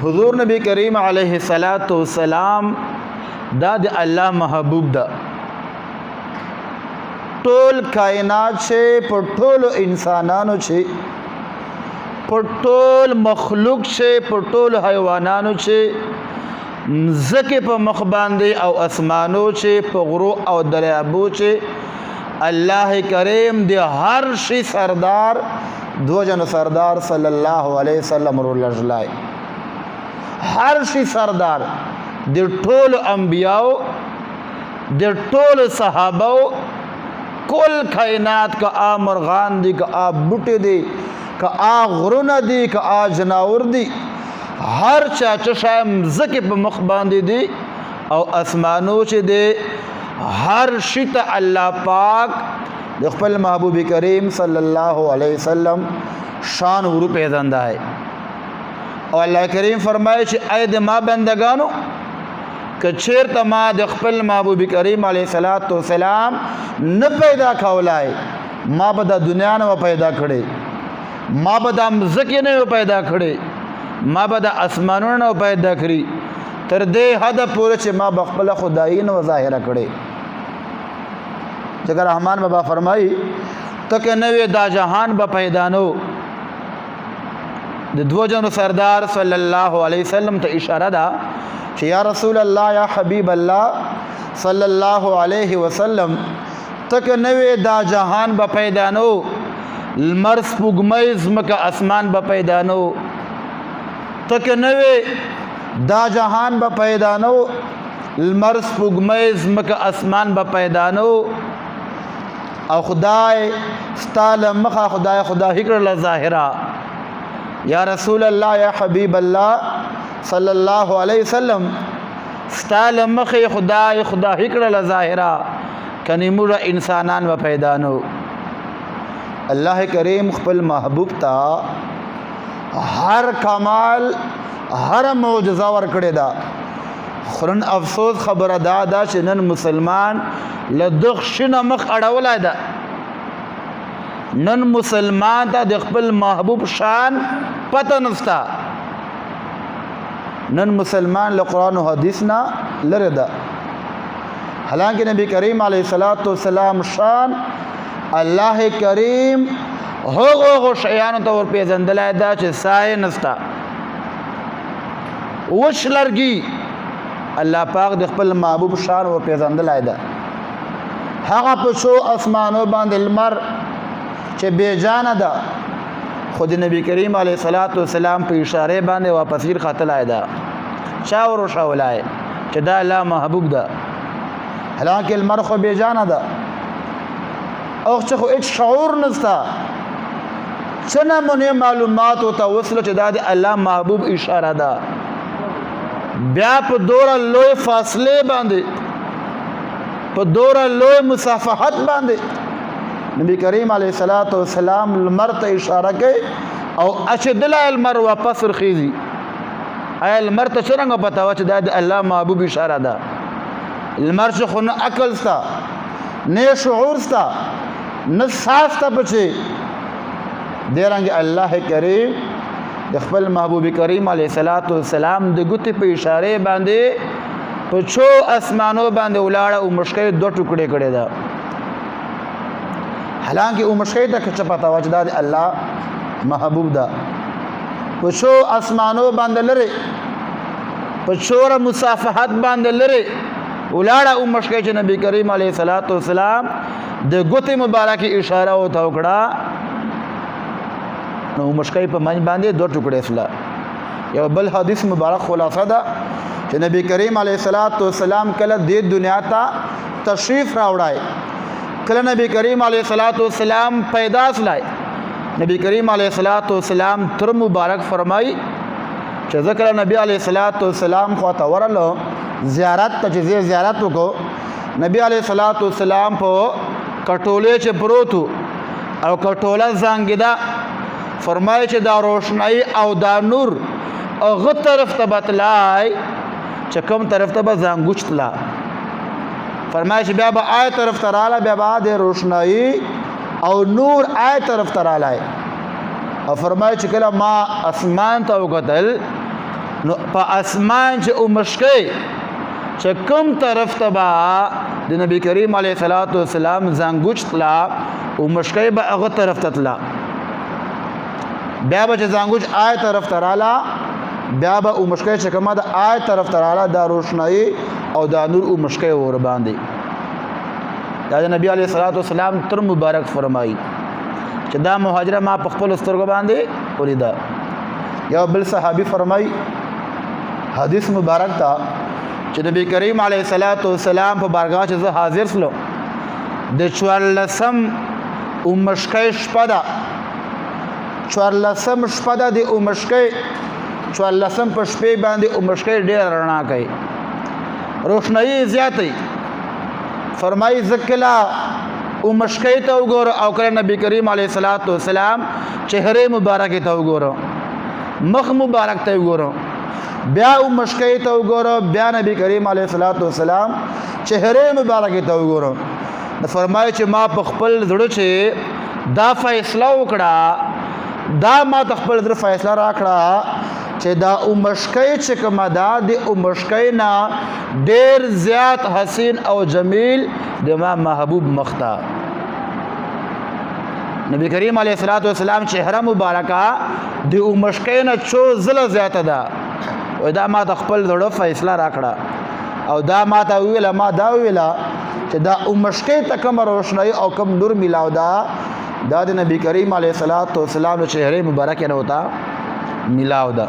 حضور نبی کریم علیہ السلام دا د الله محبوب دا ټول کائنات چې په ټولو انسانانو چې په ټول مخلوق چې په ټول حیوانانو چې مځکې په مخ باندې او اسمانو چې په غرو او دریابو چې الله کریم د هر شي سردار دو جن سردار صلی الله علیه وسلم رولجلای هر شي سردار د ټول انبیاء د ټول صحابه کل کائنات کا آ مرغان دی کا آ بوټي دی کا آ غرونه دی کا آ جناور دی هر چا چې مځکې په مخ باندې دی او اسمانو چې دی هر شي ته الله پاک د خپل محبوب کریم صلی الله علیه وسلم شان ورو پیژنده ہے او الله کریم فرمایي چې اې د ما بندگانو که چیرته ما د خپل محبوب کریم علیه السلام نه پیدا کولای ما به د دنیا نه پیدا کړي ما به د مځکې نه پیدا کړي ما به د اسمانونو نه پیدا کړي تر دې حد پورې چې ما به خپل خدایي نه ظاهره کړي جگر رحمان بابا فرمائی تک نوے دا جہان با پیدانو دو جنو سردار صلی اللہ علیہ وسلم تا اشارہ دا کہ یا رسول اللہ یا حبیب اللہ صلی اللہ علیہ وسلم تک نوے دا جہان با پیدانو المرس پگمیز مکا اسمان با پیدانو تک نوے دا جہان با پیدانو المرس پگمیز مکا اسمان با پیدانو او خدای ستال مخا خدای کړل ظاهرا یا رسول الله یا حبیب الله صلی الله علیه وسلم ستال مخ خدای کړل ظاهرا کني موږ انسانان و پیدا نو الله کریم خپل محبوب تا هر کمال هر معجزه ور کړی دا خرن افسوس خبره دا چې نن مسلمان لدغ شنه مخ اړولای دا نن مسلمان ته د خپل محبوب شان پته نستا نن مسلمان له قرآن او حدیث نه لره دا حالانکه نبی کریم علیه السلام شان الله کریم هغه شیانو ته ور پیژندلای دا چې سای نستا وش لرګي الله پاک د خپل محبوب شان ور پیژندلای دا هغه په شو اسمانو باندې المر چې بے جان ده خود نبی کریم علیه السلام په اشاره باندې واپس غیر خاتل آیدا شاور او شاولای چې دا الله محبوب ده حالانکه المر خو بے جان ده او چې خو هیڅ شعور نستا څنګه مونږه معلومات او توسل چې دا د الله محبوب اشاره ده بیا په دوره لوی فاصله باندې په دوره لوی مسافحت باندې نبی کریم علیه السلام المر ته اشاره کوي او اشدل المر واپس رخیزي اي المر ته څنګه پتا و چې دا د الله محبوب اشاره ده المر چې خو نه عقل ستا نه شعور ستا نه ساس ته بچي دیرنګ الله کریم د خپل محبوب کریم علیه السلام د ګوتې په اشاره باندې په چو اسمانو باندې ولاړه او مشکې دو ټوکړې کړې ده حالانکه او مشکې ته څه پتا و چې دا الله محبوب ده په چو اسمانو باندې لره په چور مصافحت باندې لره ولاړه او مشکې چې نبی کریم علیه السلام د ګوتې مبارکه اشاره او توکړه نو مشکې په من باندې دو ټوکړې فلا یو بل حدیث مبارک خلاصه ده چې نبی کریم علیه السلام کله د دنیا ته تشریف راوړای کله نبی کریم علیه السلام پیدا سلای نبی کریم علیه السلام تر مبارک فرمای چې ذکر نبی علیه السلام خو ته ورلو زیارت ته زیارت وکړو نبی علیه السلام په کټوله چې پروتو او کټوله زنګیدا فرمای چې دا روشنايي او دا نور هغه طرف ته بتلای چې کوم طرف ته به زنګوچتلا فرمایش بیا به آی طرف ته رااله بیا به د روشنايي او نور آی طرف ته رااله او فرمایي چې کله ما اسمان ته وکتل نو په اسمان چې اومشکۍ چې کوم طرف ته به د نبی کریم علیه الصلاۃ والسلام زنګوچ تلا اومشکۍ به هغه طرف ته تلا بیا به چې زنګوچ آی طرف ته راله بیا به اومشکۍ چې کومه د آی طرف ته راله دا روشنایي او دا نور اومشکۍ ور باندې دا د نبی علیه الصلاۃ والسلام تر مبارک فرمایي چې دا مهاجره ما په خپل سترګو باندې ولیدا. یو بل صحابي فرمایي حدیث مبارک تا چې نبی کریم علیه الصلاۃ والسلام په بارگاه چې زه حاضر سلو د 14 اومشکۍ شپه ده 14 شپه ده د اومشکۍ 14 په شپې باندې اومشکۍ ډېر رڼا کوي روشنایي زیاتې فرمایي ذکلا اومشکۍ ته وګوره او کله نبی کریم علیه الصلاۃ والسلام چهره مبارک ته وګوره مخ مبارک ته وګوره بیا اومشکۍ ته وګوره بیا نبی کریم علیه الصلاۃ والسلام چهره مبارک ته وګوره فرمایي چې ما په خپل زړه چې دا فیصله وکړه دا ما د خپل زړه فیصله راکړه چې دا اومشکۍ چې کومه ده د اومشکۍ نه ډېر زیات حسین او جمیل د ما محبوب مخ ته نبی کریم علیه الصلاۃ والسلام چهره مبارکه د اومشکۍ نه څو ځله زیاته ده او دا ما د خپل زړه فیصله راکړه او دا ما ته ویله ما دا ویله چې دا اومشکۍ ته کومه روشنایي او کوم نور میلاو ده دا د نبی کریم علیه الصلاۃ والسلام د چهره مبارکه نه وته میلاو ده.